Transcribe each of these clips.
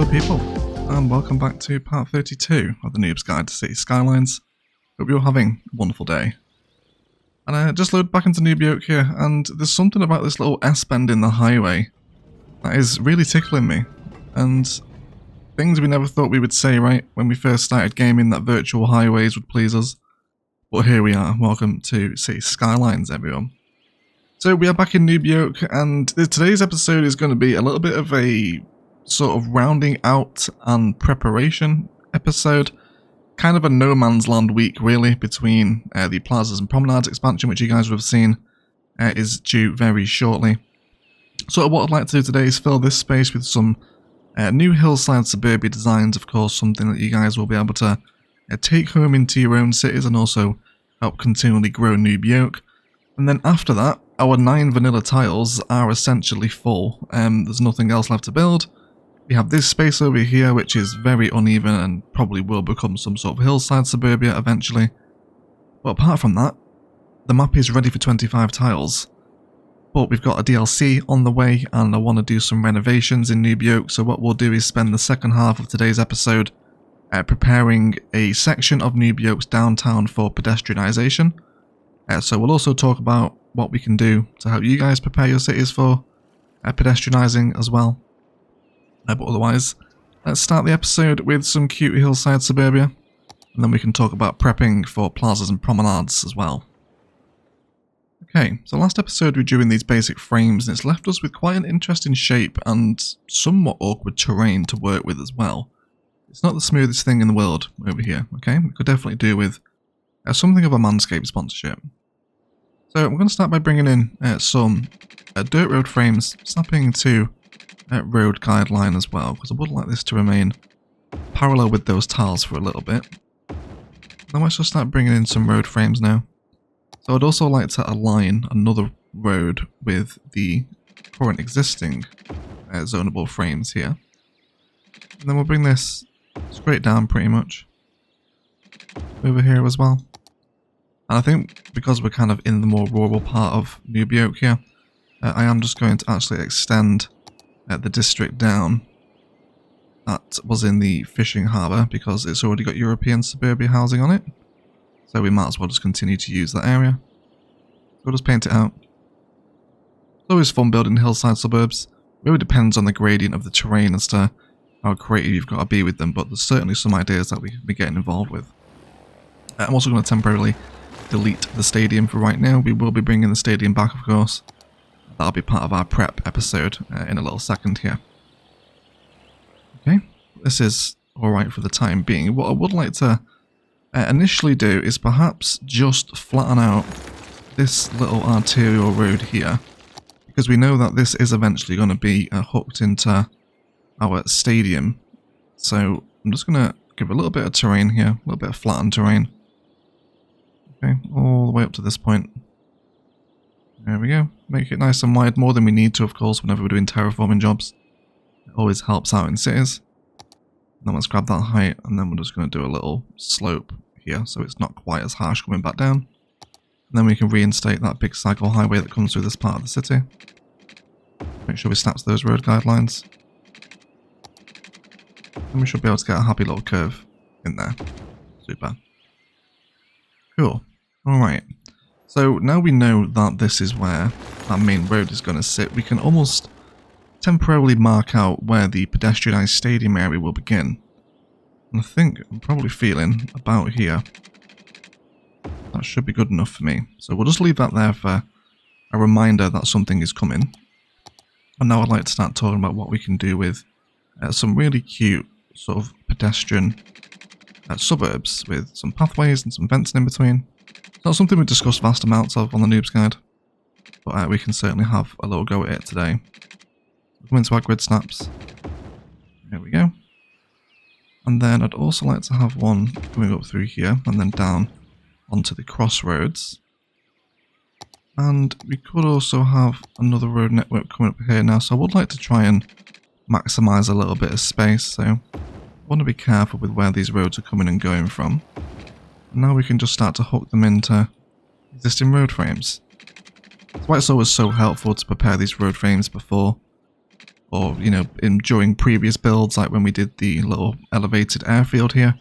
Hello people, and welcome back to part 32 of the Noobs Guide to City Skylines. Hope you're having a wonderful day. And I just loaded back into Noob Yoke here, and there's something about this little S-bend in the highway that is really tickling me. And things we never thought we would say, right, when we first started gaming, that virtual highways would please us. But here we are, welcome to City Skylines everyone. So we are back in Noob Yoke, and today's episode is going to be a little bit of a sort of rounding out and preparation episode. Kind of a no man's land week really, between the Plazas and Promenades expansion, which you guys would have seen is due very shortly. So what I'd like to do today is fill this space with some new Hillside Suburbia designs, of course, something that you guys will be able to take home into your own cities and also help continually grow Noob Yoke. And then after that, our 9 vanilla tiles are essentially full. There's nothing else left to build. We have this space over here, which is very uneven and probably will become some sort of Hillside Suburbia eventually. But apart from that, the map is ready for 25 tiles. But we've got a DLC on the way, and I want to do some renovations in Noob Yoke, so what we'll do is spend the second half of today's episode preparing a section of Noob Yoke's downtown for pedestrianisation. So we'll also talk about what we can do to help you guys prepare your cities for pedestrianising as well. But otherwise, let's start the episode with some cute Hillside Suburbia, and then we can talk about prepping for Plazas and Promenades as well. Okay, so last episode we drew in these basic frames, and it's left us with quite an interesting shape and somewhat awkward terrain to work with as well. It's not the smoothest thing in the world over here, okay? We could definitely do with something of a Manscaped sponsorship. So we're going to start by bringing in some dirt road frames, snapping to road guideline as well, because I would like this to remain parallel with those tiles for a little bit. Then let's just start bringing in some road frames now. So I'd also like to align another road with the current existing zonable frames here. And then we'll bring this straight down pretty much over here as well. And I think because we're kind of in the more rural part of Noob Yoke here, I am just going to actually extend the district down that was in the fishing harbour, because it's already got European suburbia housing on it. So we might as well just continue to use that area. We'll just paint it out. It's always fun building hillside suburbs. It really depends on the gradient of the terrain as to how creative you've got to be with them, but there's certainly some ideas that we can be getting involved with. I'm also going to temporarily delete the stadium for right now. We will be bringing the stadium back, of course. That'll be part of our prep episode in a little second here. Okay, this is alright for the time being. What I would like to initially do is perhaps just flatten out this little arterial road here, because we know that this is eventually going to be hooked into our stadium. So I'm just going to give a little bit of terrain here, a little bit of flattened terrain. Okay, all the way up to this point. There we go. Make it nice and wide, more than we need to, of course, whenever we're doing terraforming jobs. It always helps out in cities. Then let's grab that height, and then we're just going to do a little slope here, so it's not quite as harsh coming back down. And then we can reinstate that big cycle highway that comes through this part of the city. Make sure we snap to those road guidelines. And we should be able to get a happy little curve in there. Super. Cool. Alright. So now we know that this is where that main road is going to sit, we can almost temporarily mark out where the pedestrianised stadium area will begin. And I think I'm probably feeling about here. That should be good enough for me. So we'll just leave that there for a reminder that something is coming. And now I'd like to start talking about what we can do with some really cute sort of pedestrian suburbs with some pathways and some fencing in between. It's not something we discussed vast amounts of on the Noobs Guide, but we can certainly have a little go at it today. Come into our grid snaps. There we go. And then I'd also like to have one coming up through here and then down onto the crossroads. And we could also have another road network coming up here now, so I would like to try and maximise a little bit of space, so I want to be careful with where these roads are coming and going from. And now we can just start to hook them into existing road frames. That's why it's always so helpful to prepare these road frames before or, you know, during previous builds, like when we did the little elevated airfield here.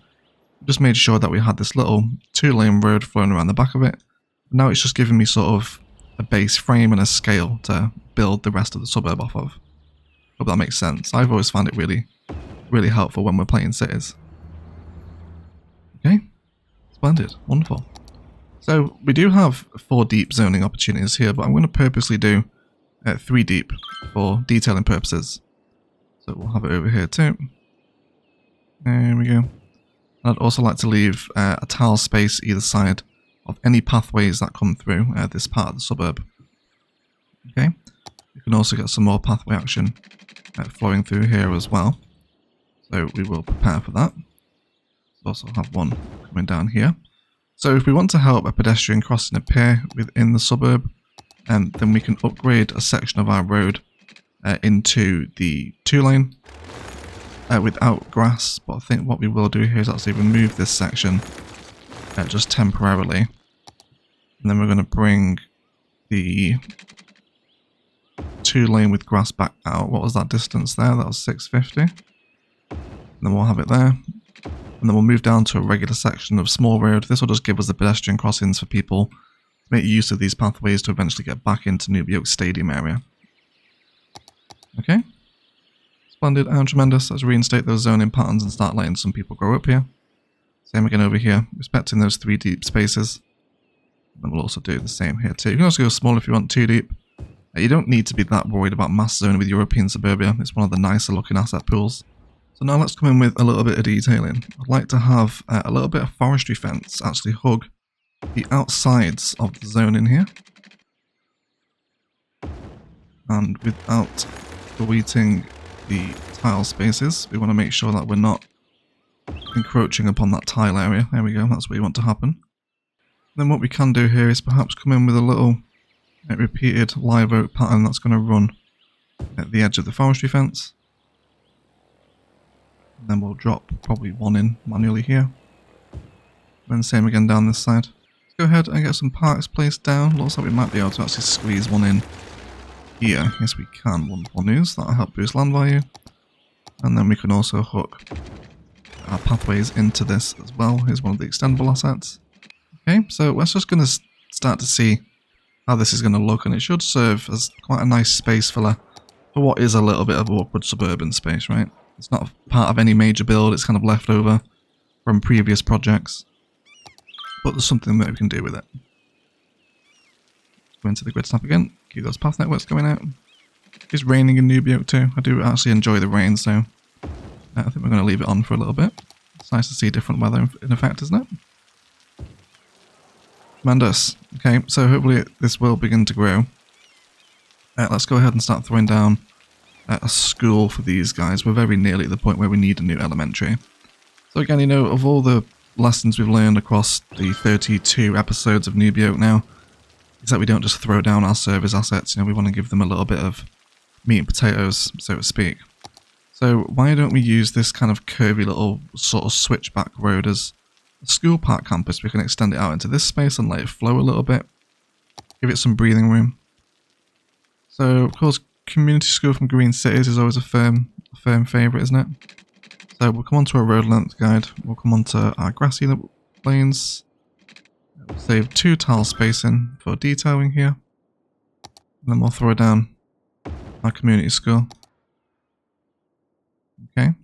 Just made sure that we had this little 2-lane road flowing around the back of it. Now it's just giving me sort of a base frame and a scale to build the rest of the suburb off of. Hope that makes sense. I've always found it really, really helpful when we're playing cities. Okay, splendid, wonderful. So we do have 4 deep zoning opportunities here, but I'm going to purposely do 3 deep for detailing purposes. So we'll have it over here too. There we go. I'd also like to leave a tile space either side of any pathways that come through this part of the suburb. Okay, you can also get some more pathway action flowing through here as well. So we will prepare for that. We'll also have one coming down here. So if we want to help a pedestrian crossing appear within the suburb, then we can upgrade a section of our road into the 2-lane. Without grass, but I think what we will do here is actually remove this section just temporarily, and then we're going to bring the 2-lane with grass back out. What was that distance there? That was 650. And then we'll have it there, and then we'll move down to a regular section of small road. This will just give us the pedestrian crossings for people to make use of these pathways to eventually get back into Noob Yoke Stadium area. Okay. Splendid and tremendous. Let's reinstate those zoning patterns and start letting some people grow up here. Same again over here, respecting those 3 deep spaces. And we'll also do the same here too. You can also go small if you want 2 deep. You don't need to be that worried about mass zoning with European Suburbia. It's one of the nicer looking asset pools. So now let's come in with a little bit of detailing. I'd like to have a little bit of forestry fence actually hug the outsides of the zone in here. And without deleting the tile spaces, we want to make sure that we're not encroaching upon that tile area. There we go, that's what you want to happen. Then what we can do here is perhaps come in with a little repeated live oak pattern that's going to run at the edge of the forestry fence. And then we'll drop probably 1 in manually here. Then same again down this side. Let's go ahead and get some parks placed down. Looks like we might be able to actually squeeze 1 in here. Yes, we can. Wonderful news. That'll help boost land value. And then we can also hook our pathways into this as well. Here's one of the extendable assets. Okay, so we're just going to start to see how this is going to look, and it should serve as quite a nice space filler for what is a little bit of awkward suburban space, right? It's not part of any major build, it's kind of left over from previous projects. But there's something that we can do with it. Go into the grid snap again, keep those path networks going out. It's raining in Noob Yoke too. I do actually enjoy the rain, so I think we're going to leave it on for a little bit. It's nice to see different weather in effect, isn't it? Tremendous. Okay, so hopefully this will begin to grow. Let's go ahead and start throwing down a school for these guys. We're very nearly at the point where we need a new elementary. So again, you know, of all the lessons we've learned across the 32 episodes of Noob Yoke now, is that we don't just throw down our service assets. You know, we want to give them a little bit of meat and potatoes, so to speak. So why don't we use this kind of curvy little sort of switchback road as a school park campus? We can extend it out into this space and let it flow a little bit. Give it some breathing room. So, of course, community school from Green Cities is always a firm favourite, isn't it? So we'll come on to our road length guide. We'll come on to our grassy lanes. We'll save 2 tile spacing for detailing here. And then we'll throw down our community school. Okay,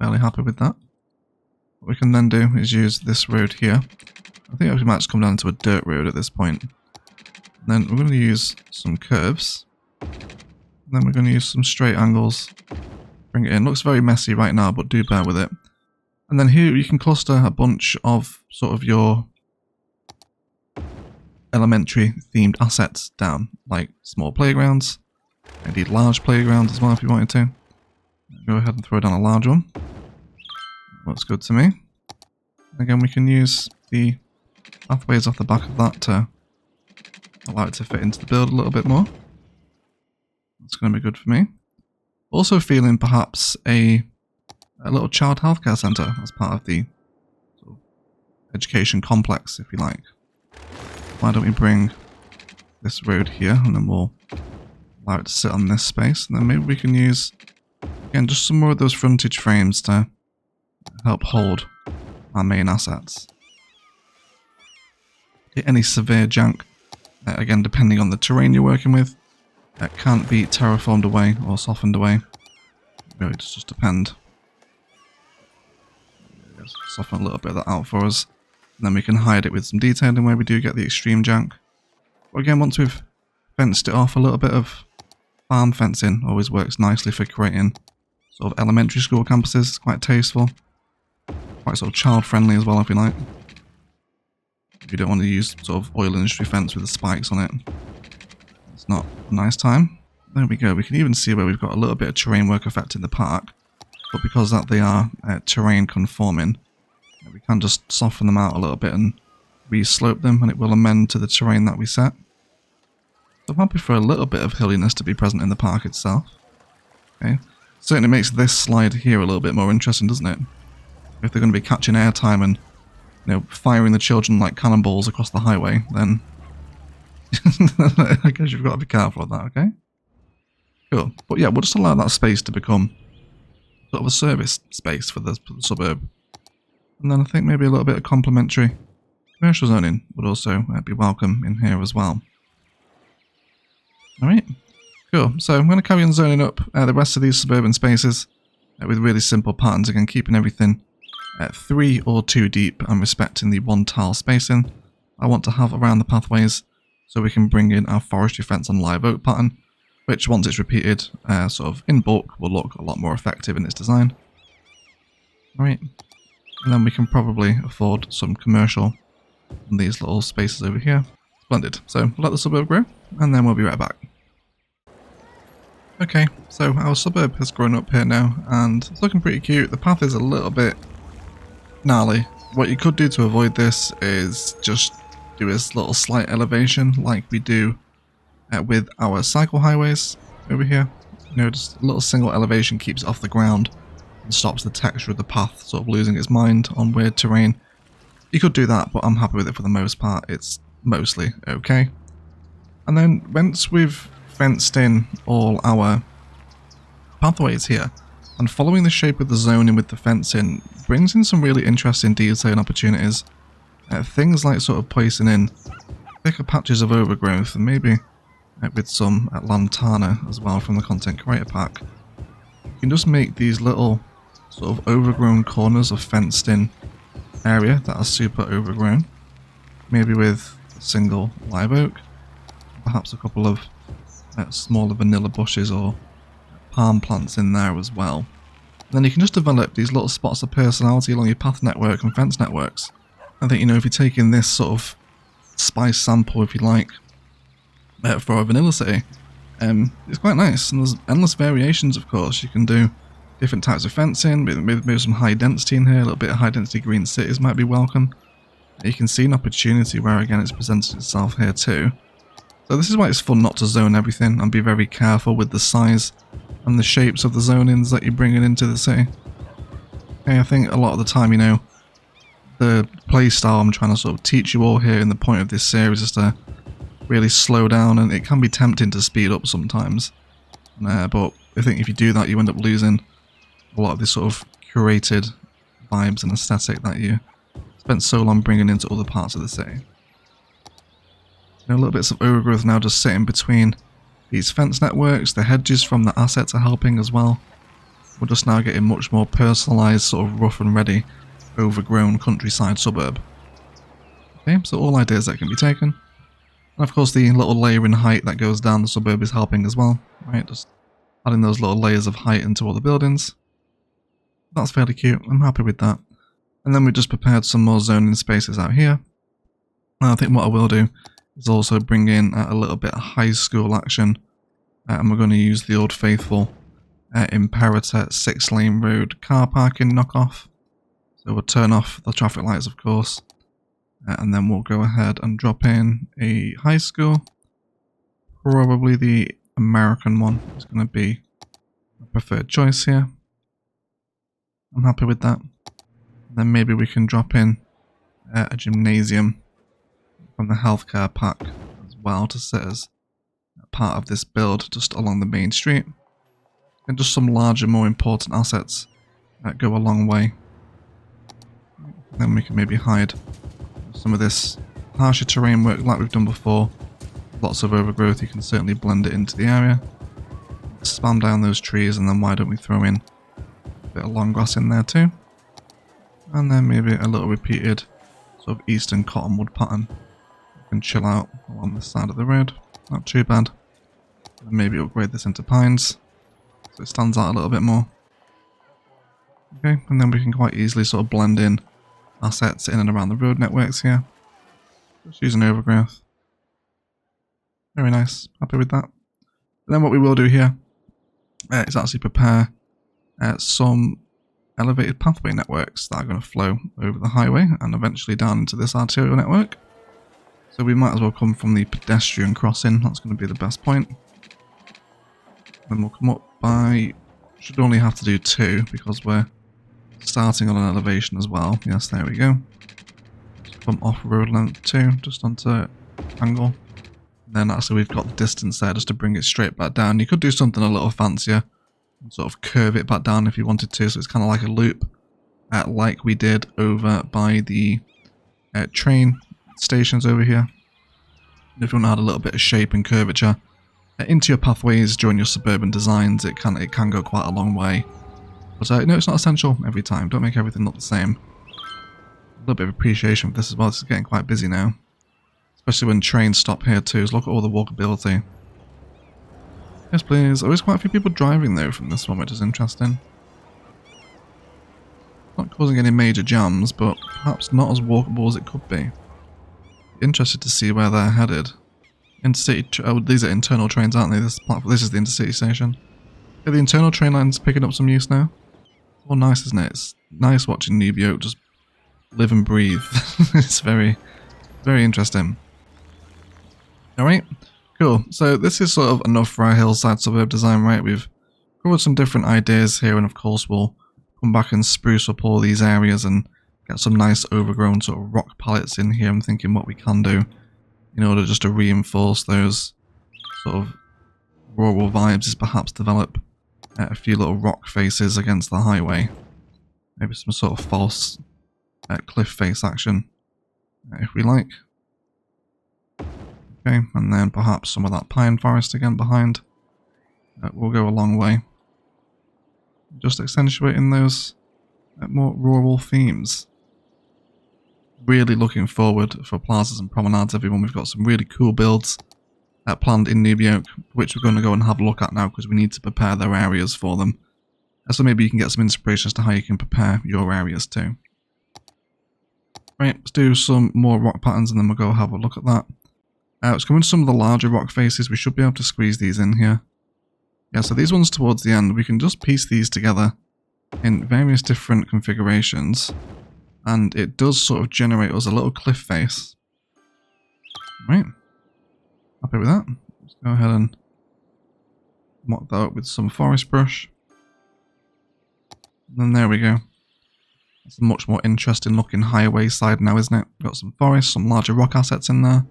fairly happy with that. What we can then do is use this road here. I think we might just come down to a dirt road at this point. And then we're going to use some curves. And then we're going to use some straight angles. Bring it in. Looks very messy right now, but do bear with it. And then here you can cluster a bunch of sort of your elementary themed assets down, like small playgrounds, indeed large playgrounds as well if you wanted to. Go ahead and throw down a large one. Looks good to me. Again, we can use the pathways off the back of that to allow it to fit into the build a little bit more. That's going to be good for me. Also feeling perhaps a little child healthcare centre as part of the sort of education complex, if you like. Why don't we bring this road here, and then we'll allow it to sit on this space, and then maybe we can use Again, just some more of those frontage frames to help hold our main assets. Any severe jank, again depending on the terrain you're working with, can't be terraformed away or softened away. Really does just depend. Let's soften a little bit of that out for us. And then we can hide it with some detailing where we do get the extreme jank. But again, once we've fenced it off, a little bit of farm fencing always works nicely for creating sort of elementary school campuses. It's quite tasteful. Quite sort of child friendly as well if you like. If you don't want to use sort of oil industry fence with the spikes on it. It's not a nice time. There we go. We can even see where we've got a little bit of terrain work effect in the park. But because that they are terrain conforming, we can just soften them out a little bit and re-slope them, and it will amend to the terrain that we set. So I'm happy for a little bit of hilliness to be present in the park itself. Okay. Certainly makes this slide here a little bit more interesting, doesn't it? If they're going to be catching airtime and, you know, firing the children like cannonballs across the highway, then I guess you've got to be careful of that, okay? Cool. But yeah, we'll just allow that space to become sort of a service space for the suburb. And then I think maybe a little bit of complementary commercial zoning would also be welcome in here as well. Alright, cool. So I'm going to carry on zoning up the rest of these suburban spaces with really simple patterns. Again, keeping everything 3 or 2 deep and respecting the 1 tile spacing I want to have around the pathways, so we can bring in our forestry fence and live oak pattern, which once it's repeated sort of in bulk will look a lot more effective in its design. Alright, and then we can probably afford some commercial in these little spaces over here. Splendid. So let the suburb grow and then we'll be right back. Okay, so our suburb has grown up here now and it's looking pretty cute. The path is a little bit gnarly. What you could do to avoid this is just do this little slight elevation like we do with our cycle highways over here. You know, just a little single elevation keeps it off the ground and stops the texture of the path sort of losing its mind on weird terrain. You could do that, but I'm happy with it for the most part. It's mostly okay. And then once we've fenced in all our pathways here, and following the shape of the zoning with the fencing brings in some really interesting detailing opportunities. Things like sort of placing in thicker patches of overgrowth, and maybe with some lantana as well from the content creator pack. You can just make these little sort of overgrown corners of fenced in area that are super overgrown. Maybe with a single live oak, perhaps a couple of smaller vanilla bushes or palm plants in there as well. And then you can just develop these little spots of personality along your path network and fence networks. I think, you know, if you're taking this sort of spice sample, if you like, for a vanilla city, it's quite nice. And there's endless variations, of course. You can do different types of fencing, maybe some high density in here, a little bit of high density green cities might be welcome. You can see an opportunity where, again, it's presented itself here too. So this is why it's fun not to zone everything and be very careful with the size and the shapes of the zonings that you're bringing into the city. Okay, I think a lot of the time, you know, the play style I'm trying to sort of teach you all here in the point of this series is to really slow down, and it can be tempting to speed up sometimes. But I think if you do that, you end up losing a lot of this sort of curated vibes and aesthetic that you spent so long bringing into other parts of the city. You know, little bits of overgrowth now just sitting between these fence networks. The hedges from the assets are helping as well. We're just now getting much more personalised, sort of rough and ready, overgrown countryside suburb. Okay, so all ideas that can be taken. And of course the little layer in height that goes down the suburb is helping as well. Right, just adding those little layers of height into all the buildings. That's fairly cute, I'm happy with that. And then we just prepared some more zoning spaces out here. And I think what I will do is also bring in a little bit of high school action. And we're going to use the old faithful Imperator 6-lane road car parking knockoff. So we'll turn off the traffic lights, of course. And then we'll go ahead and drop in a high school. Probably the American one is going to be a preferred choice here. I'm happy with that. Then maybe we can drop in a gymnasium from the healthcare pack as well to sit as part of this build just along the main street. And just some larger, more important assets that go a long way. Then we can maybe hide some of this harsher terrain work like we've done before. Lots of overgrowth, you can certainly blend it into the area. Spam down those trees, and then why don't we throw in a bit of long grass in there too. And then maybe a little repeated sort of eastern cottonwood pattern. You can chill out along the side of the road, not too bad. And maybe upgrade this into pines, so it stands out a little bit more. Okay, and then we can quite easily sort of blend in assets in and around the road networks here. Just using overgrowth. Very nice, happy with that. And then what we will do here is actually prepare some elevated pathway networks that are going to flow over the highway and eventually down into this arterial network. So we might as well come from the pedestrian crossing, that's going to be the best point. Then we'll come up by, should only have to do 2 because we're starting on an elevation as well. Yes, there we go. Come off road length 2, just onto angle. And then actually we've got the distance there just to bring it straight back down. You could do something a little fancier and sort of curve it back down if you wanted to, so it's kind of like a loop, like we did over by the train stations over here. And if you want to add a little bit of shape and curvature into your pathways during your suburban designs, it can go quite a long way. But no, it's not essential every time. Don't make everything look the same. A little bit of appreciation for this as well. This is getting quite busy now. Especially when trains stop here too. So look at all the walkability. Yes, please. There is quite a few people driving though from this one, which is interesting. Not causing any major jams, but perhaps not as walkable as it could be. Interested to see where they're headed. Intercity. Oh, these are internal trains, aren't they? This is the intercity station. Yeah, the internal train line's picking up some use now. Oh, nice, isn't it? It's nice watching Noobs just live and breathe. It's very, very interesting. Alright, cool. So this is sort of enough for our hillside suburb design, right? We've covered some different ideas here, and of course we'll come back and spruce up all these areas and get some nice overgrown sort of rock palettes in here. I'm thinking what we can do in order just to reinforce those sort of rural vibes is perhaps develop a few little rock faces against the highway. Maybe some sort of false cliff face action, if we like. Okay, and then perhaps some of that pine forest again behind. Will go a long way. Just accentuating those more rural themes. Really looking forward for plazas and promenades, everyone. We've got some really cool builds planned in Noobs, which we're going to go and have a look at now because we need to prepare their areas for them. So maybe you can get some inspiration as to how you can prepare your areas too. Right, let's do some more rock patterns and then we'll go have a look at that. Let's come into some of the larger rock faces. We should be able to squeeze these in here. Yeah, so these ones towards the end, we can just piece these together in various different configurations. And it does sort of generate us a little cliff face. Right. Happy with that. Let's go ahead and mock that up with some forest brush. And then there we go. It's a much more interesting looking highway side now, isn't it? Got some forest, some larger rock assets in there.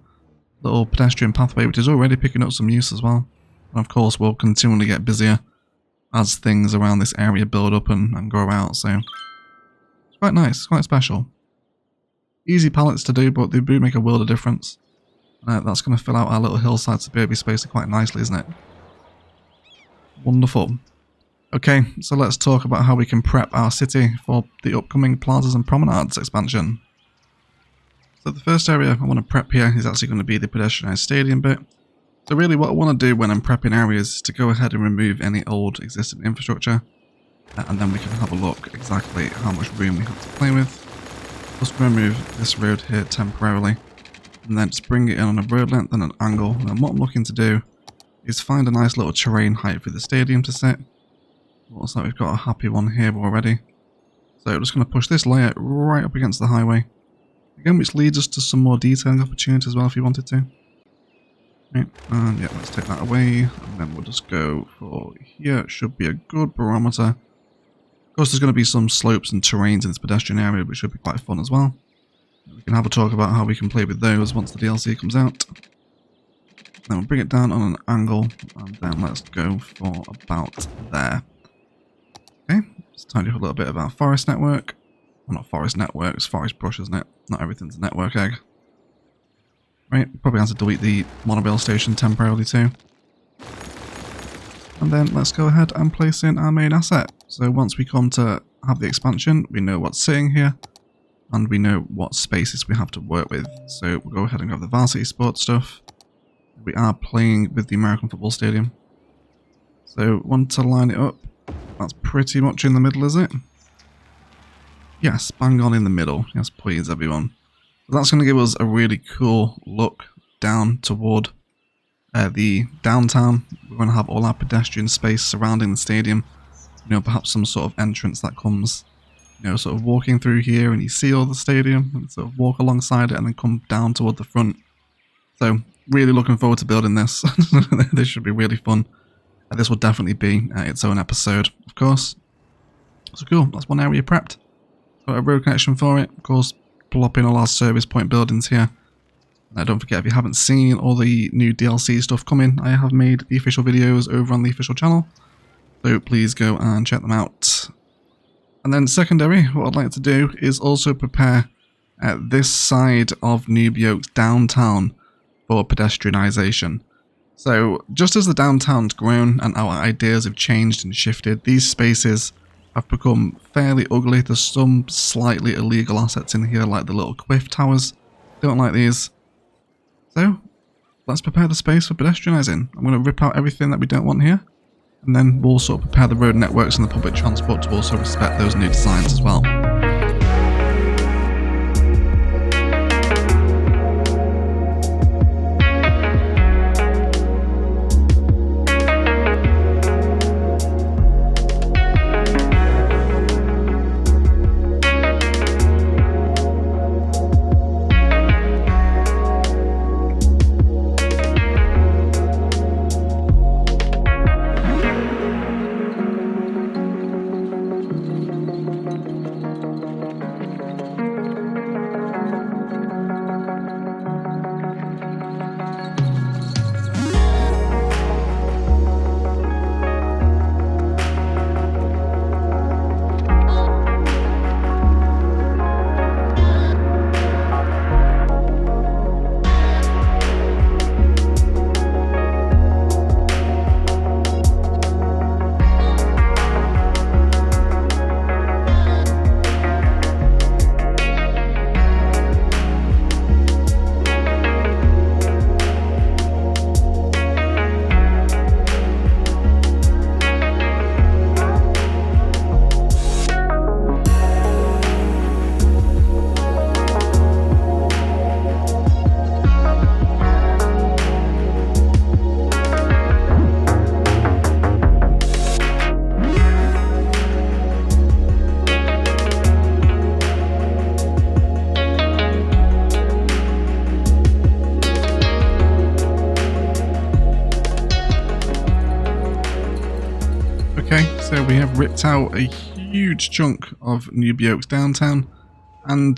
Little pedestrian pathway, which is already picking up some use as well. And of course, we'll continually get busier as things around this area build up and grow out. So it's quite nice, quite special. Easy palettes to do, but they do make a world of difference. That's going to fill out our little hillside suburbia space quite nicely, isn't it? Wonderful. Okay, so let's talk about how we can prep our city for the upcoming plazas and promenades expansion. So the first area I want to prep here is actually going to be the pedestrianised stadium bit. So really what I want to do when I'm prepping areas is to go ahead and remove any old existing infrastructure. And then we can have a look exactly how much room we have to play with. Just remove this road here temporarily. And then just bring it in on a road length and an angle. And then what I'm looking to do is find a nice little terrain height for the stadium to sit. Looks like we've got a happy one here already. So I'm just going to push this layer right up against the highway. Again, which leads us to some more detailing opportunity as well if you wanted to. Right, and yeah, let's take that away. And then we'll just go for here. It should be a good barometer. Of course, there's going to be some slopes and terrains in this pedestrian area, which should be quite fun as well. We can have a talk about how we can play with those once the DLC comes out. Then we'll bring it down on an angle, and then let's go for about there. Okay, let's tidy up a little bit about forest network. Well, not forest network, it's forest brush, isn't it? Not everything's a network egg. Right, probably have to delete the monorail station temporarily too. And then let's go ahead and place in our main asset. So once we come to have the expansion, we know what's sitting here, and we know what spaces we have to work with. So we'll go ahead and grab the varsity sports stuff. We are playing with the American football stadium. So want to line it up. That's pretty much in the middle, is it? Yes, bang on in the middle. Yes, please, everyone. That's going to give us a really cool look down toward the downtown. We're going to have all our pedestrian space surrounding the stadium. You know, perhaps some sort of entrance that comes, you know, sort of walking through here and you see all the stadium and sort of walk alongside it and then come down toward the front. So, really looking forward to building this. This should be really fun. This will definitely be its own episode, of course. So cool, that's one area prepped. Got a road connection for it, of course. Plop in all our service point buildings here. Don't forget, if you haven't seen all the new DLC stuff coming, I have made the official videos over on the official channel. So please go and check them out. And then secondary, what I'd like to do is also prepare this side of Noob Yoke's downtown for pedestrianisation. So just as the downtown's grown and our ideas have changed and shifted, these spaces have become fairly ugly. There's some slightly illegal assets in here, like the little cliff towers. Don't like these. So let's prepare the space for pedestrianising. I'm going to rip out everything that we don't want here, and then we'll sort of prepare the road networks and the public transport to also respect those new designs as well. So we have ripped out a huge chunk of Noob Yoke's downtown, and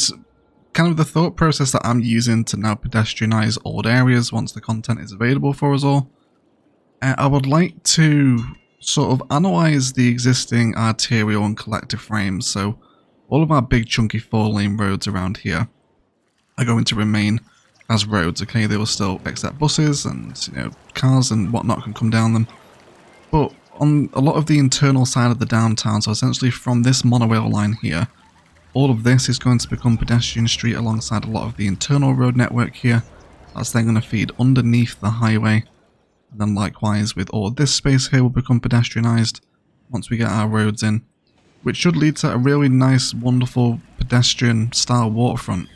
kind of the thought process that I'm using to now pedestrianise old areas once the content is available for us all. I would like to sort of analyse the existing arterial and collective frames. So all of our big chunky 4-lane roads around here are going to remain as roads. Okay, they will still accept buses and, you know, cars and whatnot can come down them. But on a lot of the internal side of the downtown, so essentially from this monorail line here, all of this is going to become pedestrian street alongside a lot of the internal road network here. That's then going to feed underneath the highway. And then likewise with all this space here will become pedestrianised once we get our roads in, which should lead to a really nice, wonderful pedestrian style waterfront.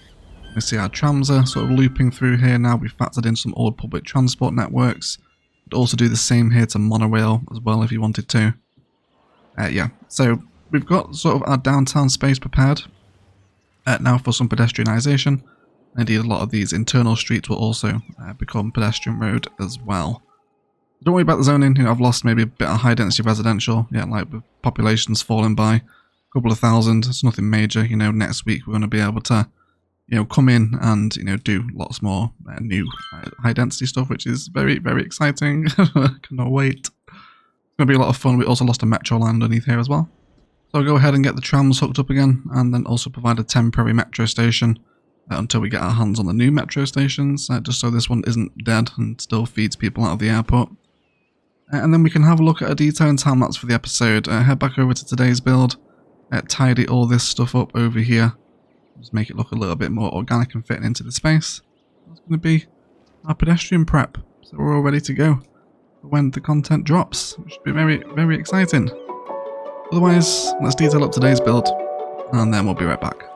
We see our trams are sort of looping through here now. We've factored in some old public transport networks. We'd also do the same here to monorail as well if you wanted to. Yeah, so we've got sort of our downtown space prepared now for some pedestrianisation. Indeed, a lot of these internal streets will also become pedestrian road as well. Don't worry about the zoning. You know, I've lost maybe a bit of high density residential. Yeah, like with populations falling by a couple of thousand. It's nothing major. You know, next week we're going to be able to, you know, come in and, you know, do lots more new high density stuff, which is very, very exciting. Cannot wait. It's going to be a lot of fun. We also lost a metro line underneath here as well. So I'll go ahead and get the trams hooked up again, and then also provide a temporary metro station until we get our hands on the new metro stations, just so this one isn't dead and still feeds people out of the airport. And then we can have a look at a detailed time-lapse for the episode. Head back over to today's build, tidy all this stuff up over here, just make it look a little bit more organic and fitting into the space. That's going to be our pedestrian prep, so we're all ready to go for when the content drops, which should be very, very exciting. Otherwise, let's detail up today's build, and then we'll be right back.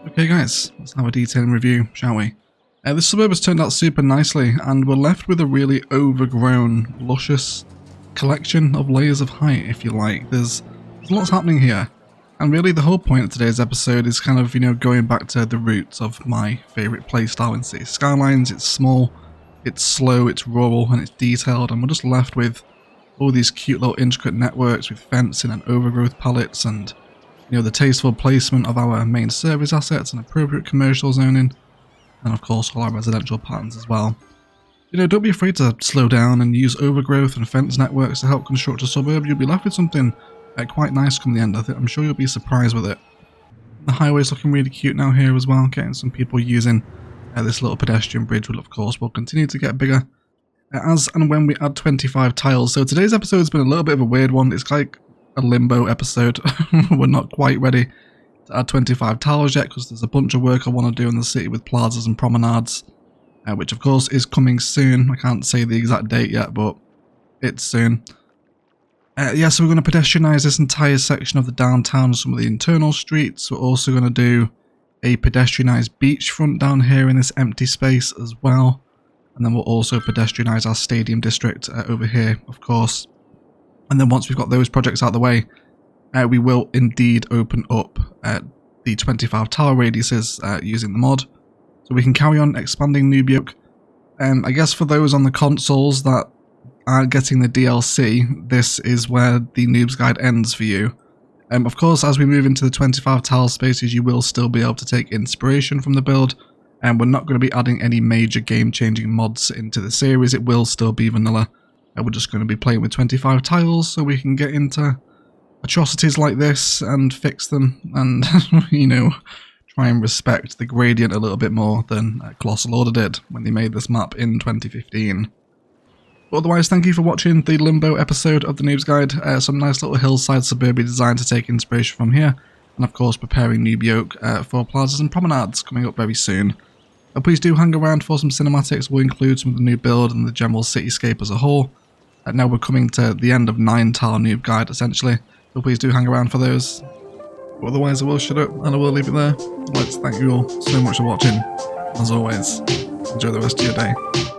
Okay guys, let's have a detailed review, shall we? This suburb has turned out super nicely, and we're left with a really overgrown, luscious collection of layers of height, if you like. There's lots happening here, and really the whole point of today's episode is kind of, going back to the roots of my favourite playstyle in City Skylines. It's small, it's slow, it's rural, and it's detailed, and we're just left with all these cute little intricate networks with fencing and overgrowth pallets, and the tasteful placement of our main service assets and appropriate commercial zoning, and of course all our residential patterns as well. Don't be afraid to slow down and use overgrowth and fence networks to help construct a suburb. You'll be left with something quite nice come the end. I'm sure you'll be surprised with it. The highway's looking really cute now here as well, getting some people using this little pedestrian bridge, which of course will continue to get bigger as and when we add 25 tiles. So today's episode has been a little bit of a weird one. It's like a limbo episode. We're not quite ready to add 25 tiles yet because there's a bunch of work I want to do in the city with plazas and promenades, which of course is coming soon. I can't say the exact date yet, but it's soon. Yeah, so we're going to pedestrianize this entire section of the downtown and some of the internal streets. We're also going to do a pedestrianized beachfront down here in this empty space as well. And then we'll also pedestrianize our stadium district over here, of course. And then once we've got those projects out of the way, we will indeed open up the 25 tile radiuses using the mod. So we can carry on expanding Noob Yoke. I guess for those on the consoles that aren't getting the DLC, this is where the Noobs Guide ends for you. Of course, as we move into the 25 tile spaces, you will still be able to take inspiration from the build. And we're not going to be adding any major game-changing mods into the series. It will still be vanilla. We're just going to be playing with 25 tiles so we can get into atrocities like this and fix them and, try and respect the gradient a little bit more than Colossal Order did when they made this map in 2015. But otherwise, thank you for watching the Limbo episode of the Noobs Guide. Some nice little Hillside Suburbia design to take inspiration from here. And of course, preparing Noob Yoke for Plazas and Promenades coming up very soon. Please do hang around for some cinematics. We'll include some of the new build and the general cityscape as a whole. Now we're coming to the end of 9 tile Noob Guide essentially, so please do hang around for those. But otherwise I will shut up and I will leave it there. I'd like to thank you all so much for watching. As always, enjoy the rest of your day.